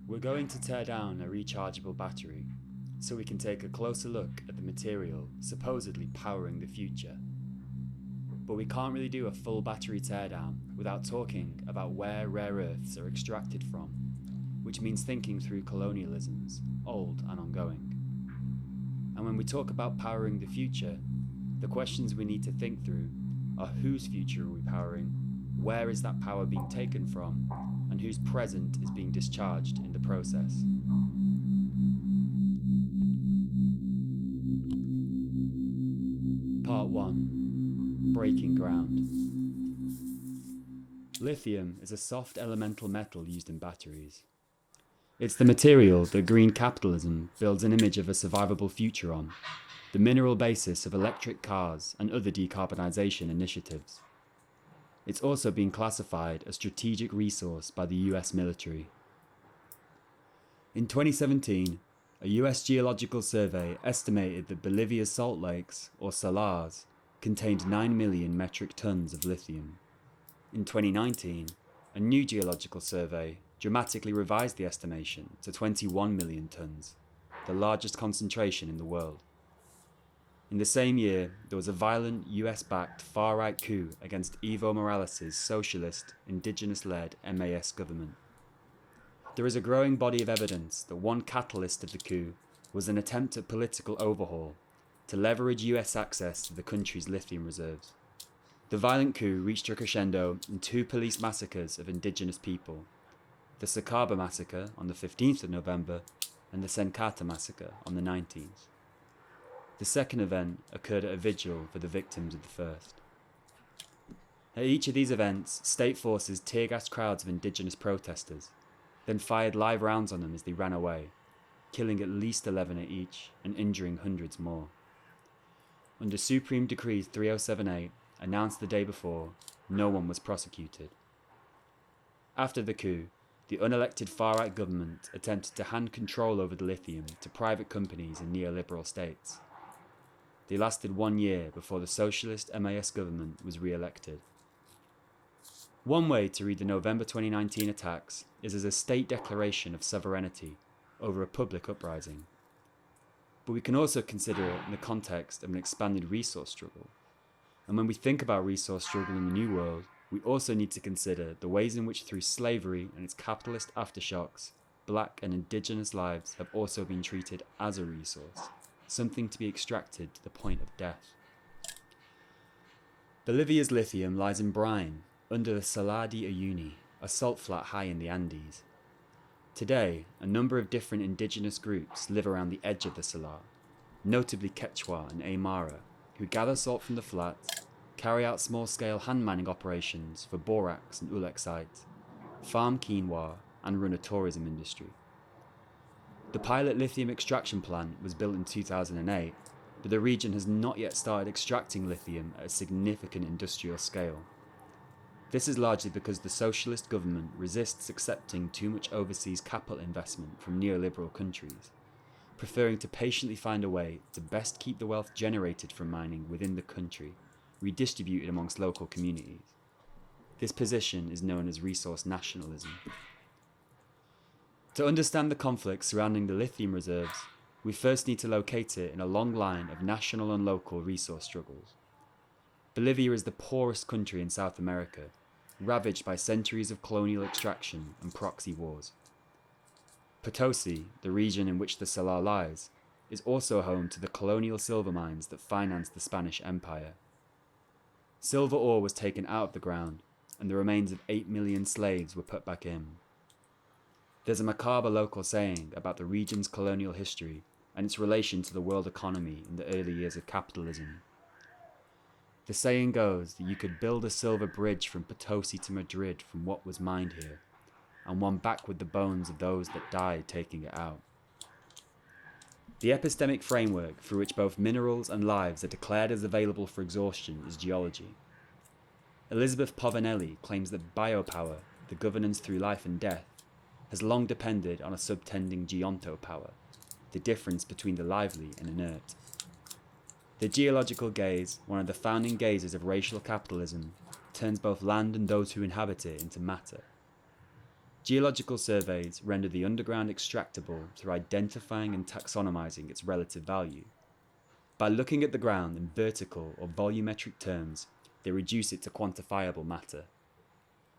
We're going to tear down a rechargeable battery so we can take a closer look at the material supposedly powering the future. But we can't really do a full battery teardown without talking about where rare earths are extracted from, which means thinking through colonialisms, old and ongoing. And when we talk about powering the future, the questions we need to think through are whose future are we powering, where is that power being taken from, and whose present is being discharged in the process. Part 1. Breaking ground. Lithium is a soft elemental metal used in batteries. It's the material that green capitalism builds an image of a survivable future on, the mineral basis of electric cars and other decarbonisation initiatives. It's also been classified a strategic resource by the US military. In 2017, a US geological survey estimated that Bolivia's salt lakes, or salars, contained 9 million metric tons of lithium. In 2019, a new geological survey dramatically revised the estimation to 21 million tons, the largest concentration in the world. In the same year, there was a violent US-backed far-right coup against Evo Morales' socialist, indigenous-led MAS government. There is a growing body of evidence that one catalyst of the coup was an attempt at political overhaul to leverage US access to the country's lithium reserves. The violent coup reached a crescendo in 2 police massacres of indigenous people, the Sacaba massacre on the 15th of November and the Sencata massacre on the 19th. The second event occurred at a vigil for the victims of the first. At each of these events, state forces tear-gassed crowds of indigenous protesters, then fired live rounds on them as they ran away, killing at least 11 at each and injuring hundreds more. Under Supreme Decree 3078, announced the day before, no one was prosecuted. After the coup, the unelected far-right government attempted to hand control over the lithium to private companies and neoliberal states. They lasted 1 year before the socialist MAS government was re-elected. One way to read the November 2019 attacks is as a state declaration of sovereignty over a public uprising. But we can also consider it in the context of an expanded resource struggle. And when we think about resource struggle in the New World, we also need to consider the ways in which through slavery and its capitalist aftershocks, black and indigenous lives have also been treated as a resource, something to be extracted to the point of death. Bolivia's lithium lies in brine, under the Salar de Uyuni, a salt flat high in the Andes. Today, a number of different indigenous groups live around the edge of the salar, notably Quechua and Aymara, who gather salt from the flats, carry out small-scale hand mining operations for borax and ulexite, farm quinoa, and run a tourism industry. The pilot lithium extraction plant was built in 2008, but the region has not yet started extracting lithium at a significant industrial scale. This is largely because the socialist government resists accepting too much overseas capital investment from neoliberal countries, preferring to patiently find a way to best keep the wealth generated from mining within the country, redistributed amongst local communities. This position is known as resource nationalism. To understand the conflicts surrounding the lithium reserves, we first need to locate it in a long line of national and local resource struggles. Bolivia is the poorest country in South America, ravaged by centuries of colonial extraction and proxy wars. Potosi, the region in which the salar lies, is also home to the colonial silver mines that financed the Spanish Empire. Silver ore was taken out of the ground, and the remains of 8 million slaves were put back in. There's a macabre local saying about the region's colonial history and its relation to the world economy in the early years of capitalism. The saying goes that you could build a silver bridge from Potosi to Madrid from what was mined here, and one back with the bones of those that died taking it out. The epistemic framework through which both minerals and lives are declared as available for exhaustion is geology. Elizabeth Povinelli claims that biopower, the governance through life and death, has long depended on a subtending geontopower, the difference between the lively and inert. The geological gaze, one of the founding gazes of racial capitalism, turns both land and those who inhabit it into matter. Geological surveys render the underground extractable through identifying and taxonomizing its relative value. By looking at the ground in vertical or volumetric terms, they reduce it to quantifiable matter.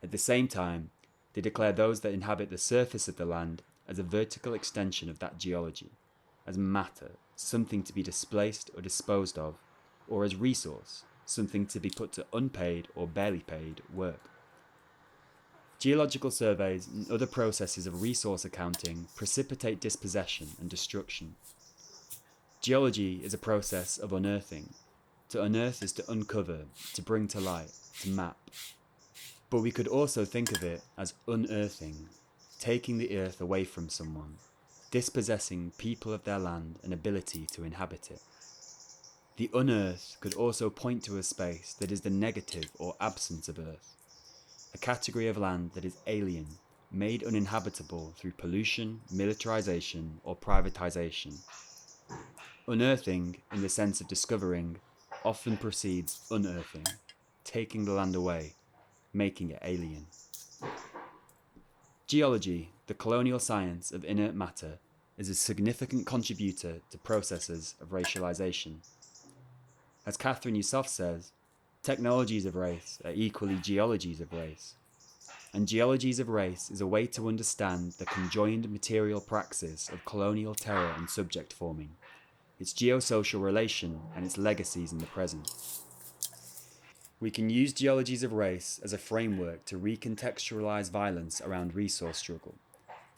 At the same time, they declare those that inhabit the surface of the land as a vertical extension of that geology, as matter, something to be displaced or disposed of, or as resource, something to be put to unpaid or barely paid work. Geological surveys and other processes of resource accounting precipitate dispossession and destruction. Geology is a process of unearthing. To unearth is to uncover, to bring to light, to map. But we could also think of it as unearthing, taking the earth away from someone, dispossessing people of their land and ability to inhabit it. The unearthed could also point to a space that is the negative or absence of earth, a category of land that is alien, made uninhabitable through pollution, militarization, or privatization. Unearthing, in the sense of discovering, often precedes unearthing, taking the land away, making it alien. Geology, the colonial science of inert matter, is a significant contributor to processes of racialization. As Catherine Youssof says, technologies of race are equally geologies of race. And geologies of race is a way to understand the conjoined material praxis of colonial terror and subject forming, its geosocial relation and its legacies in the present. We can use geologies of race as a framework to recontextualize violence around resource struggle,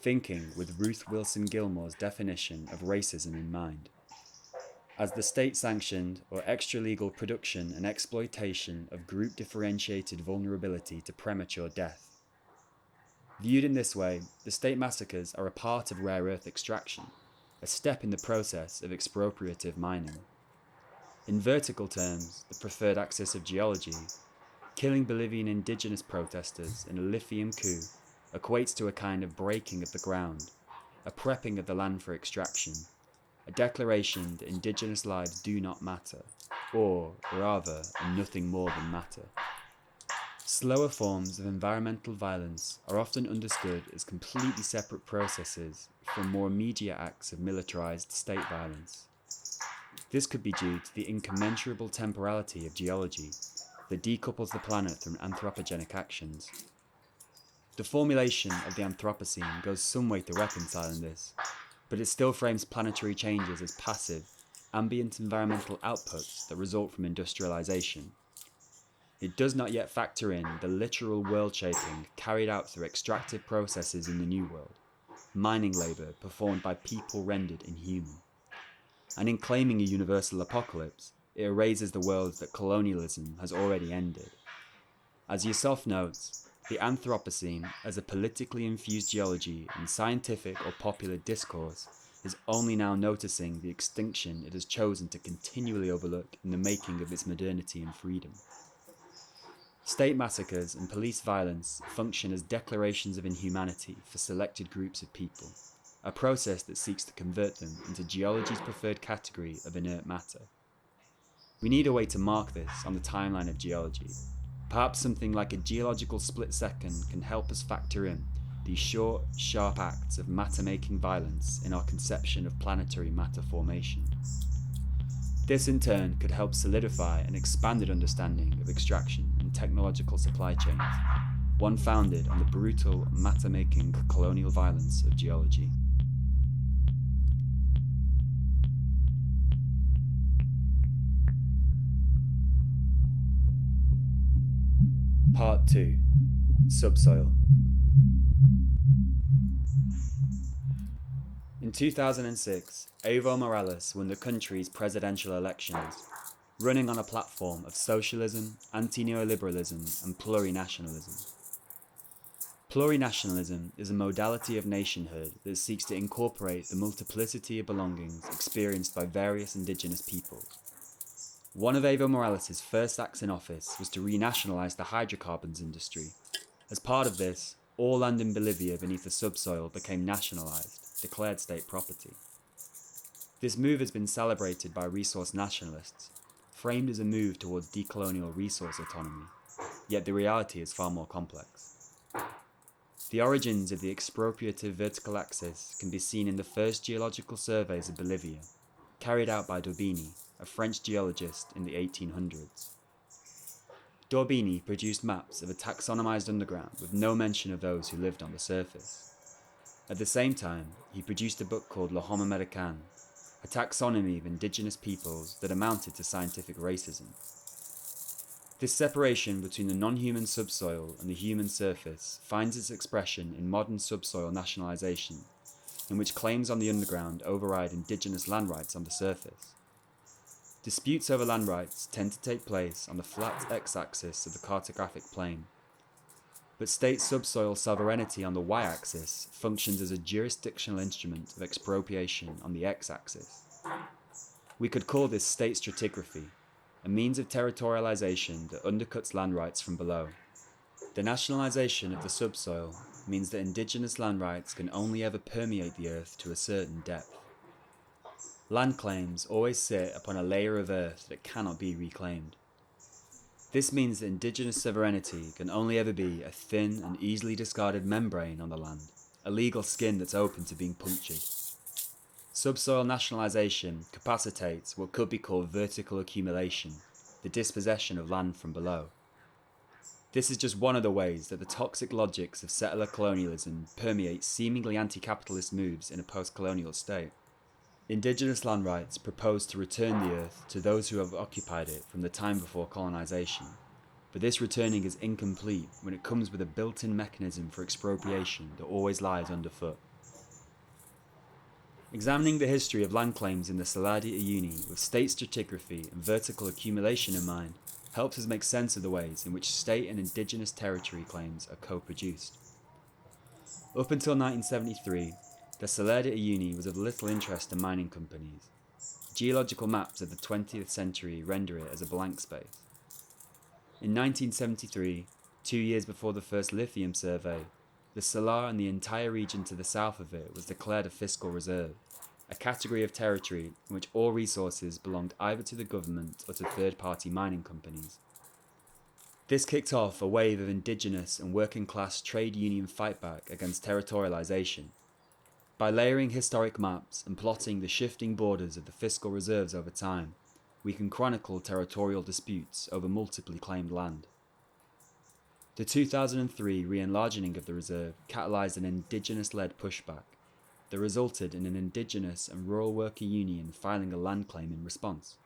thinking with Ruth Wilson Gilmore's definition of racism in mind, as the state-sanctioned or extra-legal production and exploitation of group-differentiated vulnerability to premature death. Viewed in this way, the state massacres are a part of rare earth extraction, a step in the process of expropriative mining. In vertical terms, the preferred axis of geology, killing Bolivian indigenous protesters in a lithium coup equates to a kind of breaking of the ground, a prepping of the land for extraction, a declaration that indigenous lives do not matter, or, rather, are nothing more than matter. Slower forms of environmental violence are often understood as completely separate processes from more immediate acts of militarized state violence. This could be due to the incommensurable temporality of geology that decouples the planet from anthropogenic actions. The formulation of the Anthropocene goes some way to reconciling this, but it still frames planetary changes as passive, ambient environmental outputs that result from industrialization. It does not yet factor in the literal world shaping carried out through extractive processes in the New World, mining labour performed by people rendered inhuman. And in claiming a universal apocalypse, it erases the worlds that colonialism has already ended. As Youssof notes, the Anthropocene, as a politically infused geology in scientific or popular discourse, is only now noticing the extinction it has chosen to continually overlook in the making of its modernity and freedom. State massacres and police violence function as declarations of inhumanity for selected groups of people, a process that seeks to convert them into geology's preferred category of inert matter. We need a way to mark this on the timeline of geology. Perhaps something like a geological split second can help us factor in these short, sharp acts of matter-making violence in our conception of planetary matter formation. This in turn could help solidify an expanded understanding of extraction and technological supply chains, one founded on the brutal matter-making colonial violence of geology. Part 2. Subsoil. In 2006, Evo Morales won the country's presidential elections, running on a platform of socialism, anti-neoliberalism, and plurinationalism. Plurinationalism is a modality of nationhood that seeks to incorporate the multiplicity of belongings experienced by various indigenous peoples. One of Evo Morales' first acts in office was to renationalize the hydrocarbons industry. As part of this, all land in Bolivia beneath the subsoil became nationalized, declared state property. This move has been celebrated by resource nationalists, framed as a move towards decolonial resource autonomy, yet the reality is far more complex. The origins of the expropriative vertical axis can be seen in the first geological surveys of Bolivia, carried out by d'Orbigny, a French geologist in the 1800s. d'Orbigny produced maps of a taxonomized underground with no mention of those who lived on the surface. At the same time, he produced a book called L'Homme Americain, a taxonomy of indigenous peoples that amounted to scientific racism. This separation between the non-human subsoil and the human surface finds its expression in modern subsoil nationalisation, in which claims on the underground override indigenous land rights on the surface. Disputes over land rights tend to take place on the flat x-axis of the cartographic plane, but state subsoil sovereignty on the y-axis functions as a jurisdictional instrument of expropriation on the x-axis. We could call this state stratigraphy, a means of territorialization that undercuts land rights from below. The nationalization of the subsoil means that indigenous land rights can only ever permeate the earth to a certain depth. Land claims always sit upon a layer of earth that cannot be reclaimed. This means that indigenous sovereignty can only ever be a thin and easily discarded membrane on the land, a legal skin that's open to being punctured. Subsoil nationalisation capacitates what could be called vertical accumulation, the dispossession of land from below. This is just one of the ways that the toxic logics of settler colonialism permeate seemingly anti-capitalist moves in a post-colonial state. Indigenous land rights propose to return the earth to those who have occupied it from the time before colonisation, but this returning is incomplete when it comes with a built-in mechanism for expropriation that always lies underfoot. Examining the history of land claims in the Salar de Uyuni with state stratigraphy and vertical accumulation in mind helps us make sense of the ways in which state and indigenous territory claims are co-produced. Up until 1973, the Salar de Uyuni was of little interest to mining companies. Geological maps of the 20th century render it as a blank space. In 1973, 2 years before the first lithium survey, the Salar and the entire region to the south of it was declared a fiscal reserve, a category of territory in which all resources belonged either to the government or to third-party mining companies. This kicked off a wave of indigenous and working-class trade union fightback against territorialization. By layering historic maps and plotting the shifting borders of the fiscal reserves over time, we can chronicle territorial disputes over multiply claimed land. The 2003 re-enlarging of the reserve catalysed an indigenous-led pushback that resulted in an indigenous and rural worker union filing a land claim in response.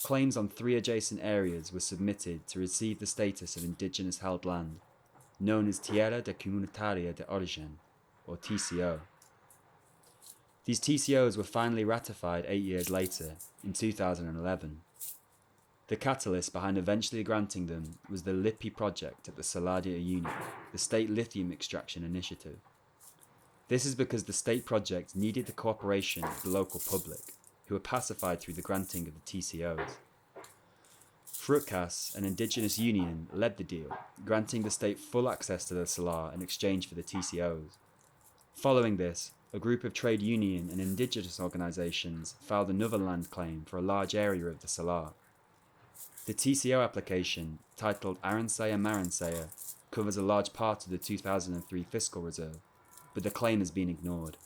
Claims on 3 adjacent areas were submitted to receive the status of indigenous-held land, known as Tierra de Comunitaria de Origen, or TCO. These TCOs were finally ratified 8 years later, in 2011. The catalyst behind eventually granting them was the LIPI project at the Salar de Uyuni, the state lithium extraction initiative. This is because the state project needed the cooperation of the local public, who were pacified through the granting of the TCOs. Fruitcas, an indigenous union, led the deal, granting the state full access to the Salar in exchange for the TCOs. Following this, a group of trade union and indigenous organisations filed another land claim for a large area of the Salar. The TCO application, titled Aransaya Maransaya, covers a large part of the 2003 fiscal reserve, but the claim has been ignored.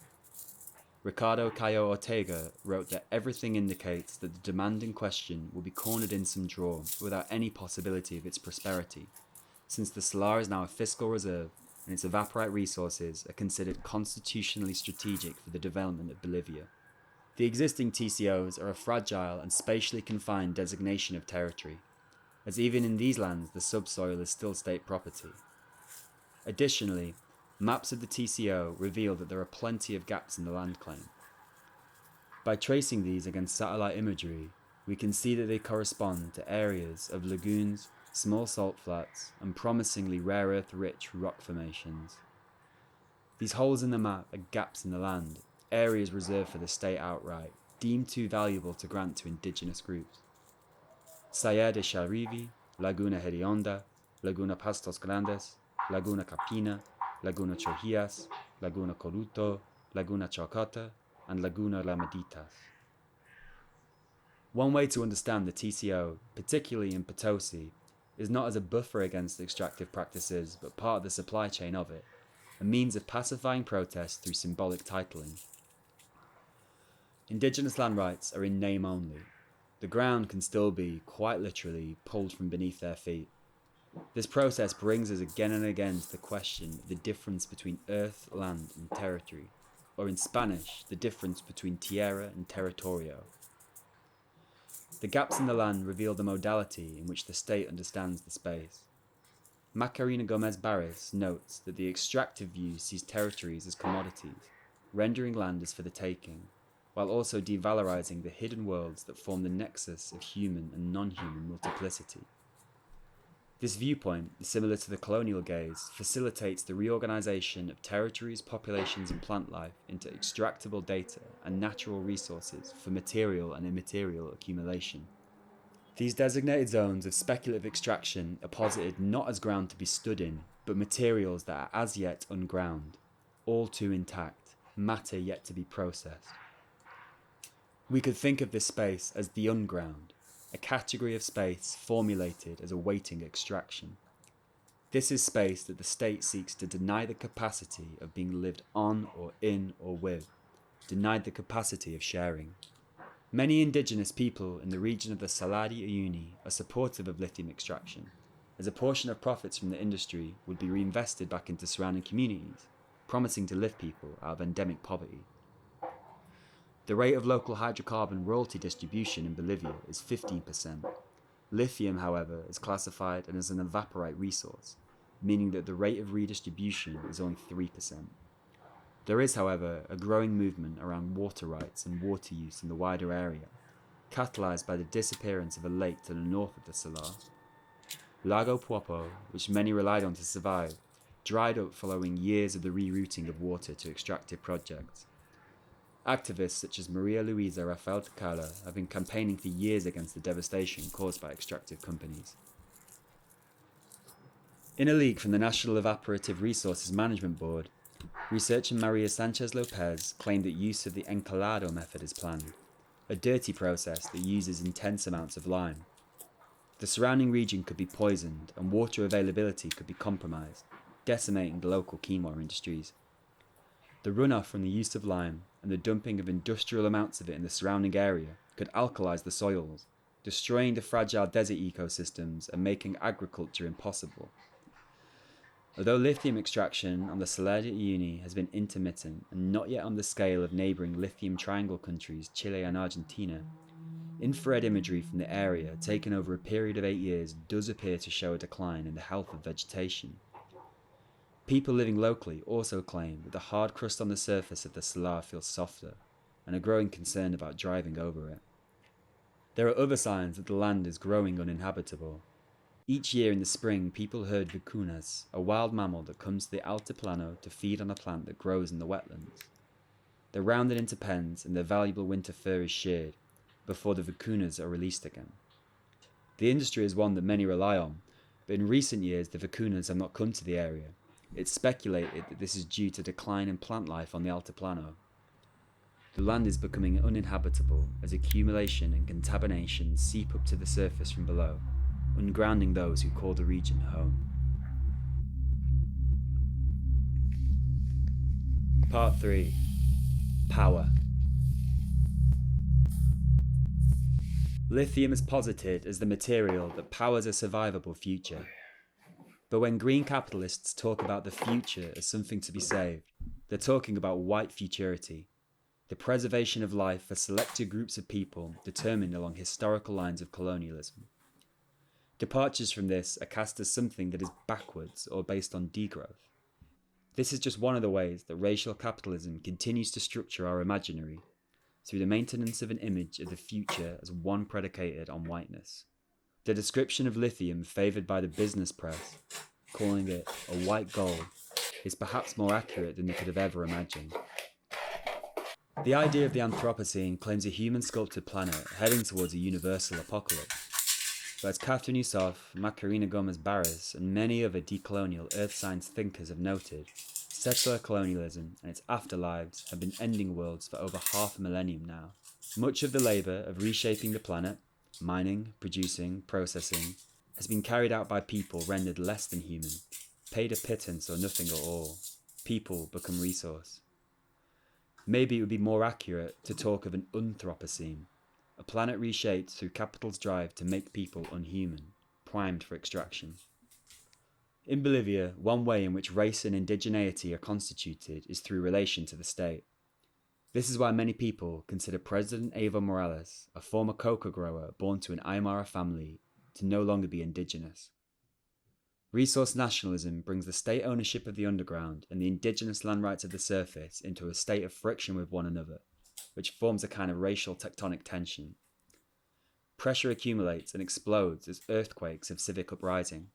Ricardo Cayo Ortega wrote that everything indicates that the demand in question will be cornered in some drawer without any possibility of its prosperity, since the Salar is now a fiscal reserve and its evaporite resources are considered constitutionally strategic for the development of Bolivia. The existing TCOs are a fragile and spatially confined designation of territory, as even in these lands the subsoil is still state property. Additionally, maps of the TCO reveal that there are plenty of gaps in the land claim. By tracing these against satellite imagery, we can see that they correspond to areas of lagoons, small salt flats, and promisingly rare earth-rich rock formations. These holes in the map are gaps in the land, areas reserved for the state outright, deemed too valuable to grant to indigenous groups. Saya de Charivi, Laguna Hedionda, Laguna Pastos Grandes, Laguna Capina, Laguna Chorrillas, Laguna Coruto, Laguna Chocota, and Laguna Ramaditas. One way to understand the TCO, particularly in Potosi, is not as a buffer against extractive practices, but part of the supply chain of it. a means of pacifying protest through symbolic titling. Indigenous land rights are in name only. The ground can still be, quite literally, pulled from beneath their feet. This process brings us again and again to the question of the difference between earth, land, and territory, or in Spanish, the difference between tierra and territorio. The gaps in the land reveal the modality in which the state understands the space. Macarena Gomez Barris notes that the extractive view sees territories as commodities, rendering land as for the taking, while also devalorizing the hidden worlds that form the nexus of human and non-human multiplicity. This viewpoint, similar to the colonial gaze, facilitates the reorganization of territories, populations, and plant life into extractable data and natural resources for material and immaterial accumulation. These designated zones of speculative extraction are posited not as ground to be stood in, but materials that are as yet unground, all too intact, matter yet to be processed. We could think of this space as the unground, a category of space formulated as awaiting extraction. This is space that the state seeks to deny the capacity of being lived on or in or with, denied the capacity of sharing. Many indigenous people in the region of the Salar de Uyuni are supportive of lithium extraction, as a portion of profits from the industry would be reinvested back into surrounding communities, promising to lift people out of endemic poverty. The rate of local hydrocarbon royalty distribution in Bolivia is 15%. Lithium, however, is classified as an evaporite resource, meaning that the rate of redistribution is only 3%. There is, however, a growing movement around water rights and water use in the wider area, catalyzed by the disappearance of a lake to the north of the Salar. Lago Puopo, which many relied on to survive, dried up following years of the rerouting of water to extractive projects. Activists such as Maria Luisa Rafael Tecala have been campaigning for years against the devastation caused by extractive companies. In a leak from the National Evaporative Resources Management Board, researcher Maria Sanchez Lopez claimed that use of the encalado method is planned, a dirty process that uses intense amounts of lime. The surrounding region could be poisoned and water availability could be compromised, decimating the local quinoa industries. The runoff from the use of lime and the dumping of industrial amounts of it in the surrounding area could alkalize the soils, destroying the fragile desert ecosystems and making agriculture impossible. Although lithium extraction on the Salar de Uyuni has been intermittent and not yet on the scale of neighbouring lithium triangle countries Chile and Argentina, infrared imagery from the area taken over a period of 8 years does appear to show a decline in the health of vegetation. People living locally also claim that the hard crust on the surface of the Salar feels softer, and are growing concerned about driving over it. There are other signs that the land is growing uninhabitable. Each year in the spring, people herd vicuñas, a wild mammal that comes to the altiplano to feed on a plant that grows in the wetlands. They're rounded into pens and their valuable winter fur is sheared, before the vicuñas are released again. The industry is one that many rely on, but in recent years the vicuñas have not come to the area. It's speculated that this is due to decline in plant life on the altiplano. The land is becoming uninhabitable as accumulation and contamination seep up to the surface from below, ungrounding those who call the region home. Part 3. Power. Lithium is posited as the material that powers a survivable future. But when green capitalists talk about the future as something to be saved, they're talking about white futurity, the preservation of life for selected groups of people determined along historical lines of colonialism. Departures from this are cast as something that is backwards or based on degrowth. This is just one of the ways that racial capitalism continues to structure our imaginary, through the maintenance of an image of the future as one predicated on whiteness. The description of lithium favoured by the business press, calling it a white gold, is perhaps more accurate than they could have ever imagined. The idea of the Anthropocene claims a human-sculpted planet heading towards a universal apocalypse. But as Catherine Yusuf, Macarena Gomez Barris, and many other decolonial earth science thinkers have noted, settler colonialism and its afterlives have been ending worlds for over half a millennium now. Much of the labour of reshaping the planet, mining, producing, processing, has been carried out by people rendered less than human, paid a pittance or nothing at all. people become resource. Maybe it would be more accurate to talk of an Anthropocene, a planet reshaped through capital's drive to make people unhuman, primed for extraction. In Bolivia, one way in which race and indigeneity are constituted is through relation to the state. This is why many people consider President Evo Morales, a former coca grower born to an Aymara family, to no longer be indigenous. Resource nationalism brings the state ownership of the underground and the indigenous land rights of the surface into a state of friction with one another, which forms a kind of racial tectonic tension. Pressure accumulates and explodes as earthquakes of civic uprising.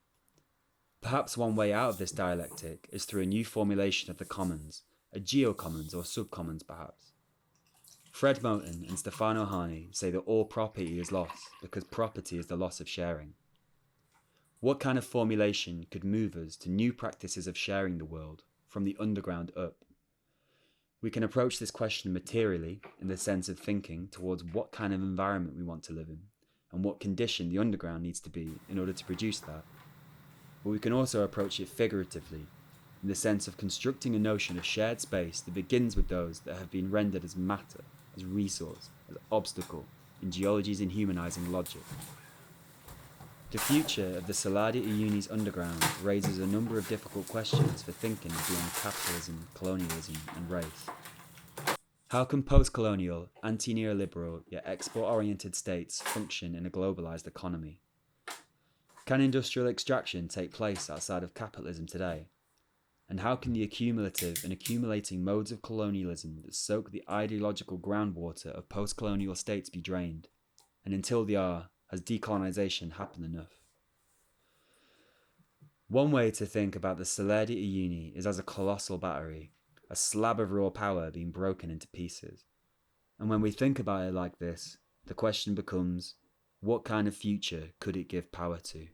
Perhaps one way out of this dialectic is through a new formulation of the commons, a geocommons or subcommons perhaps. Fred Moten and Stefano Hani say that all property is lost because property is the loss of sharing. What kind of formulation could move us to new practices of sharing the world, from the underground up? We can approach this question materially, in the sense of thinking towards what kind of environment we want to live in, and what condition the underground needs to be in order to produce that. But we can also approach it figuratively, in the sense of constructing a notion of shared space that begins with those that have been rendered as matter, as resource, as obstacle, in geology's inhumanizing logic. The future of the Salar de Uyuni's underground raises a number of difficult questions for thinking beyond capitalism, colonialism, and race. How can post-colonial, anti-neoliberal, yet export-oriented states function in a globalized economy? Can industrial extraction take place outside of capitalism today? And how can the accumulative and accumulating modes of colonialism that soak the ideological groundwater of post-colonial states be drained? And until they are, has decolonization happened enough? One way to think about the Salar de Uyuni is as a colossal battery, a slab of raw power being broken into pieces. And when we think about it like this, the question becomes, what kind of future could it give power to?